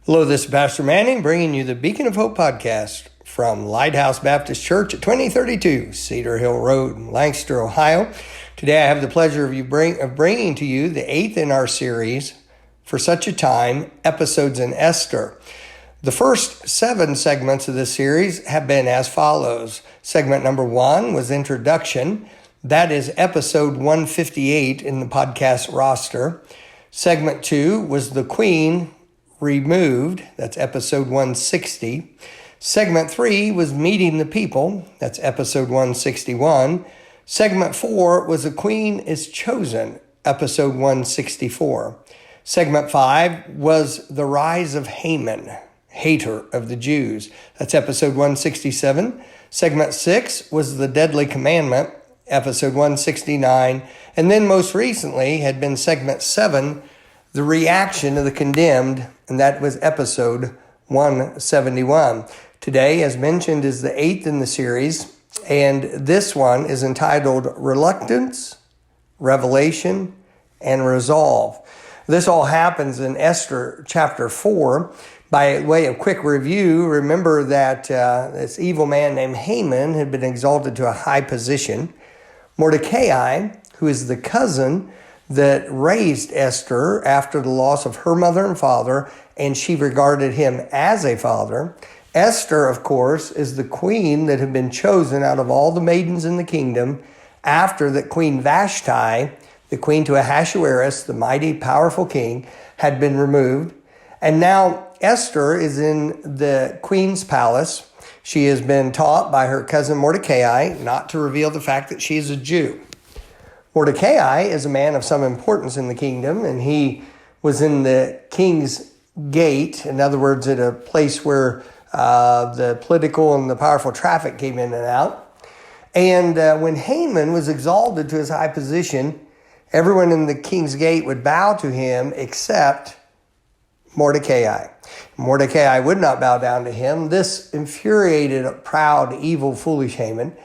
Hello, this is Pastor Manning bringing you the Beacon of Hope podcast from Lighthouse Baptist Church at 2032 Cedar Hill Road in Lancaster, Ohio. Today I have the pleasure of bringing to you the 8th in our series, For Such a Time, Episodes in Esther. The first 7 segments of this series have been as follows. Segment number 1 was Introduction. That is episode 158 in the podcast roster. Segment 2 was The Queen Removed. That's episode 160. Segment 3 was Meeting the People. That's episode 161. Segment 4 was The Queen is Chosen. Episode 164. Segment 5 was The Rise of Haman, Hater of the Jews. That's episode 167. Segment 6 was The Deadly Commandment. Episode 169. And then most recently had been segment 7, The Reaction of the Condemned, and that was episode 171. Today, as mentioned, is the 8th in the series, and this one is entitled Reluctance, Revelation, and Resolve. This all happens in Esther chapter 4. By way of quick review, remember that this evil man named Haman had been exalted to a high position. Mordecai, who is the cousin that raised Esther after the loss of her mother and father, and she regarded him as a father. Esther, of course, is the queen that had been chosen out of all the maidens in the kingdom after that Queen Vashti, the queen to Ahasuerus, the mighty, powerful king, had been removed. And now Esther is in the queen's palace. She has been taught by her cousin Mordecai not to reveal the fact that she is a Jew. Mordecai is a man of some importance in the kingdom, and he was in the king's gate, in other words, at a place where the political and the powerful traffic came in and out. And when Haman was exalted to his high position, everyone in the king's gate would bow to him except Mordecai. Mordecai would not bow down to him. This infuriated proud, evil, foolish Haman.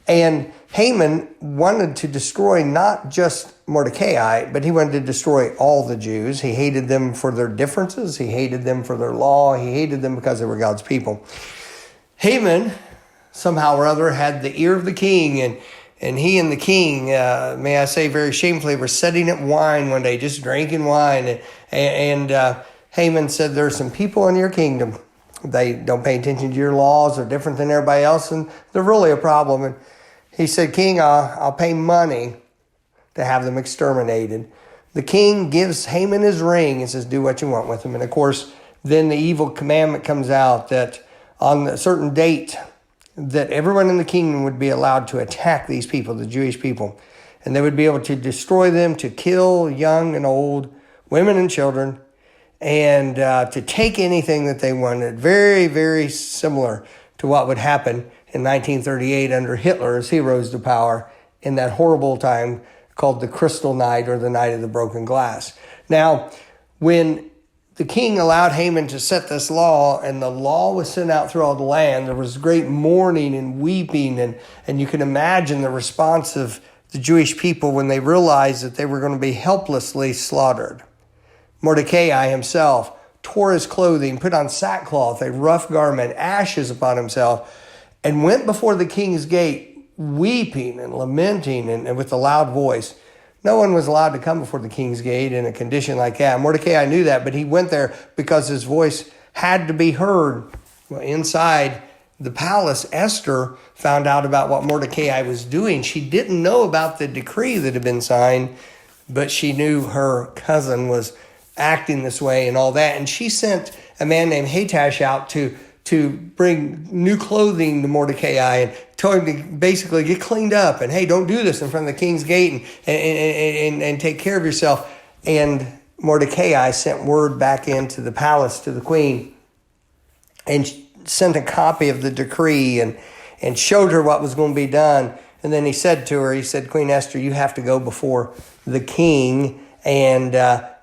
And Haman wanted to destroy not just Mordecai, but he wanted to destroy all the Jews. He hated them for their differences. He hated them for their law. He hated them because they were God's people. Haman, somehow or other, had the ear of the king, and he and the king, may I say very shamefully, were setting up wine one day, just drinking wine. And Haman said, "There's some people in your kingdom. They don't pay attention to your laws. They're different than everybody else, and they're really a problem." And he said, "King, I'll pay money to have them exterminated." The king gives Haman his ring and says, "Do what you want with him." And of course, then the evil commandment comes out that on a certain date, that everyone in the kingdom would be allowed to attack these people, the Jewish people. And they would be able to destroy them, to kill young and old, women and children, and to take anything that they wanted. Very, very similar to what would happen in 1938 under Hitler as he rose to power in that horrible time called the Crystal Night, or the Night of the Broken Glass. Now, when the king allowed Haman to set this law, and the law was sent out through all the land, there was great mourning and weeping, and you can imagine the response of the Jewish people when they realized that they were going to be helplessly slaughtered. Mordecai himself tore his clothing, put on sackcloth, a rough garment, ashes upon himself, and went before the king's gate, weeping and lamenting and with a loud voice. No one was allowed to come before the king's gate in a condition like that. Mordecai knew that, but he went there because his voice had to be heard. Well, inside the palace, Esther found out about what Mordecai was doing. She didn't know about the decree that had been signed, but she knew her cousin was acting this way and all that. And she sent a man named Hatash out to bring new clothing to Mordecai and told him to basically get cleaned up and, hey, don't do this in front of the king's gate and take care of yourself. And Mordecai sent word back into the palace to the queen and sent a copy of the decree and showed her what was going to be done. And then he said to her, Queen Esther, you have to go before the king and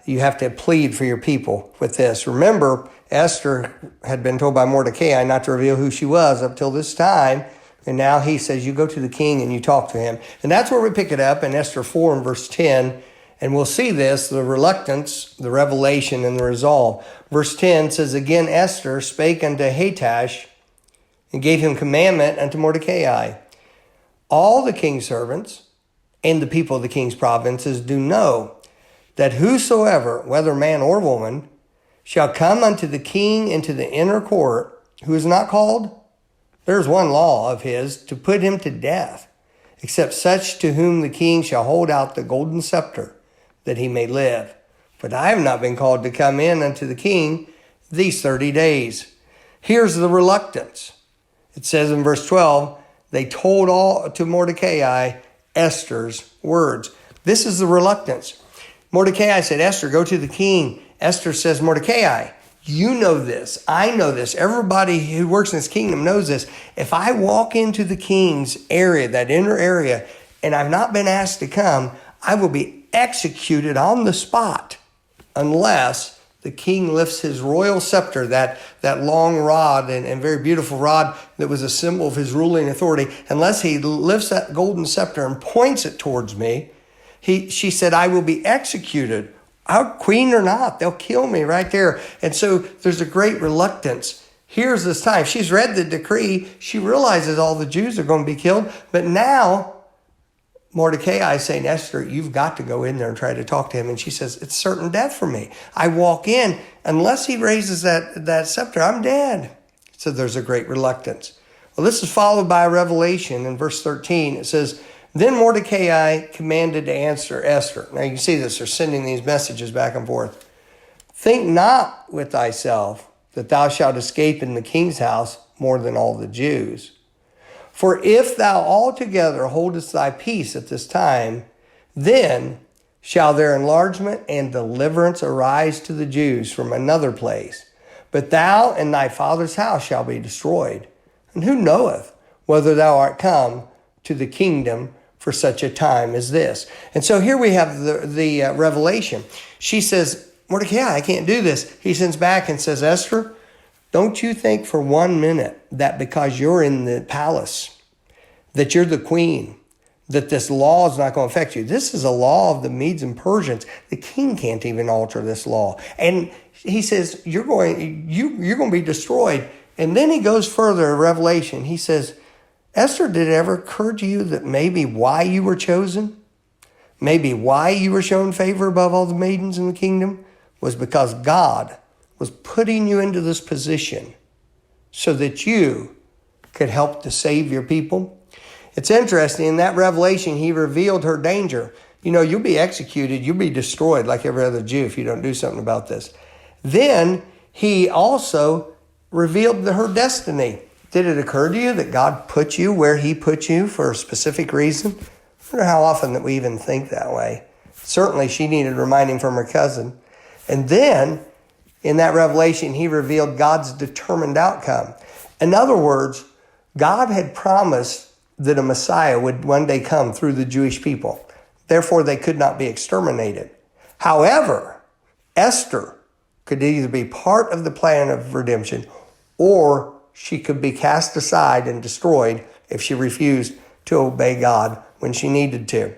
you have to plead for your people with this. Remember, Esther had been told by Mordecai not to reveal who she was up till this time. And now he says, you go to the king and you talk to him. And that's where we pick it up in Esther 4 and verse 10. And we'll see this, the reluctance, the revelation, and the resolve. Verse 10 says, Again Esther spake unto Hatash, and gave him commandment unto Mordecai. All the king's servants and the people of the king's provinces do know that whosoever, whether man or woman, shall come unto the king into the inner court, who is not called, there's one law of his, to put him to death, except such to whom the king shall hold out the golden scepter, that he may live. But I have not been called to come in unto the king these 30 days. Here's the reluctance. It says in verse 12, they told all to Mordecai Esther's words. This is the reluctance. Mordecai said, Esther, go to the king. Esther says, Mordecai, you know this. I know this. Everybody who works in this kingdom knows this. If I walk into the king's area, that inner area, and I've not been asked to come, I will be executed on the spot unless the king lifts his royal scepter, that long rod and very beautiful rod that was a symbol of his ruling authority. Unless he lifts that golden scepter and points it towards me, she said, I will be executed. Queen or not, they'll kill me right there. And so there's a great reluctance. Here's this time. She's read the decree. She realizes all the Jews are going to be killed. But now Mordecai is saying, Esther, you've got to go in there and try to talk to him. And she says, it's certain death for me. I walk in, unless he raises that scepter, I'm dead. So there's a great reluctance. Well, this is followed by a revelation in verse 13. It says, Then Mordecai commanded to answer Esther. Now you can see this, they're sending these messages back and forth. Think not with thyself that thou shalt escape in the king's house more than all the Jews. For if thou altogether holdest thy peace at this time, then shall their enlargement and deliverance arise to the Jews from another place. But thou and thy father's house shall be destroyed. And who knoweth whether thou art come to the kingdom for such a time as this? And so here we have the revelation. She says, Mordecai, I can't do this. He sends back and says, Esther, don't you think for 1 minute that because you're in the palace, that you're the queen, that this law is not going to affect you. This is a law of the Medes and Persians. The king can't even alter this law. And he says, you're going to be destroyed. And then he goes further in Revelation. He says, Esther, did it ever occur to you that maybe why you were chosen, maybe why you were shown favor above all the maidens in the kingdom, was because God was putting you into this position so that you could help to save your people? It's interesting, in that revelation, he revealed her danger. You'll be executed, you'll be destroyed like every other Jew if you don't do something about this. Then he also revealed her destiny. Did it occur to you that God put you where he put you for a specific reason? I wonder how often that we even think that way. Certainly she needed reminding from her cousin. And then in that revelation, he revealed God's determined outcome. In other words, God had promised that a Messiah would one day come through the Jewish people. Therefore, they could not be exterminated. However, Esther could either be part of the plan of redemption, or she could be cast aside and destroyed if she refused to obey God when she needed to.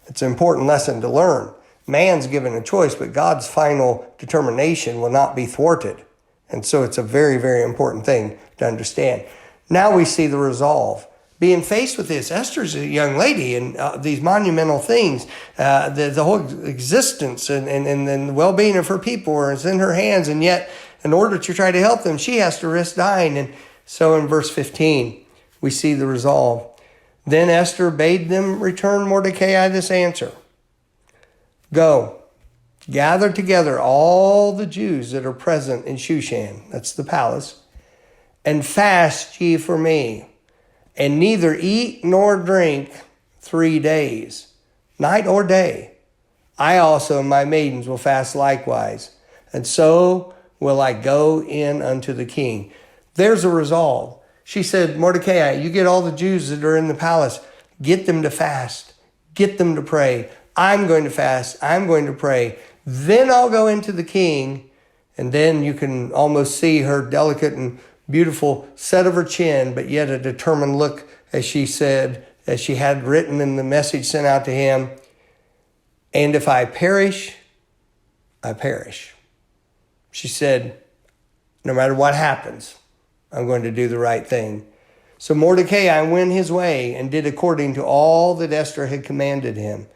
It's an important lesson to learn. Man's given a choice, but God's final determination will not be thwarted. And so it's a very, very important thing to understand. Now we see the resolve. Being faced with this, Esther's a young lady, and these monumental things, the whole existence and the well-being of her people is in her hands, and yet in order to try to help them, she has to risk dying. And so in verse 15, we see the resolve. Then Esther bade them return Mordecai this answer. Go, gather together all the Jews that are present in Shushan, that's the palace, and fast ye for me, and neither eat nor drink 3 days, night or day. I also and my maidens will fast likewise, and so will I go in unto the king. There's a resolve. She said, Mordecai, you get all the Jews that are in the palace, get them to fast, get them to pray. I'm going to fast, I'm going to pray. Then I'll go into the king, and then you can almost see her delicate and beautiful set of her chin, but yet a determined look, as she said, as she had written in the message sent out to him. And if I perish, I perish. She said, no matter what happens, I'm going to do the right thing. So Mordecai went his way and did according to all that Esther had commanded him.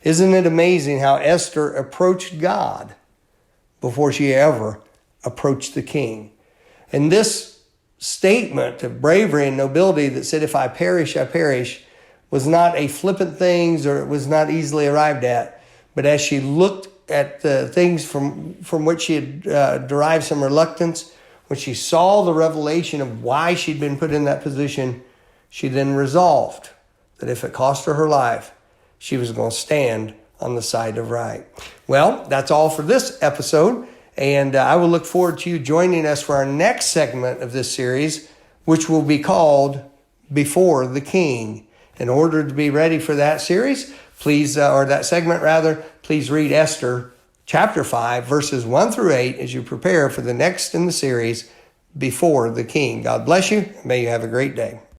Isn't it amazing how Esther approached God before she ever approached the king? And this statement of bravery and nobility that said, if I perish, I perish, was not a flippant thing, or it was not easily arrived at. But as she looked at the things from which she had derived some reluctance, when she saw the revelation of why she'd been put in that position, she then resolved that if it cost her her life, she was going to stand on the side of right. Well, that's all for this episode, and I will look forward to you joining us for our next segment of this series, which will be called Before the King. In order to be ready for that series, please, or that segment rather, please read Esther chapter 5, verses 1 through 8 as you prepare for the next in the series, Before the King. God bless you. May you have a great day.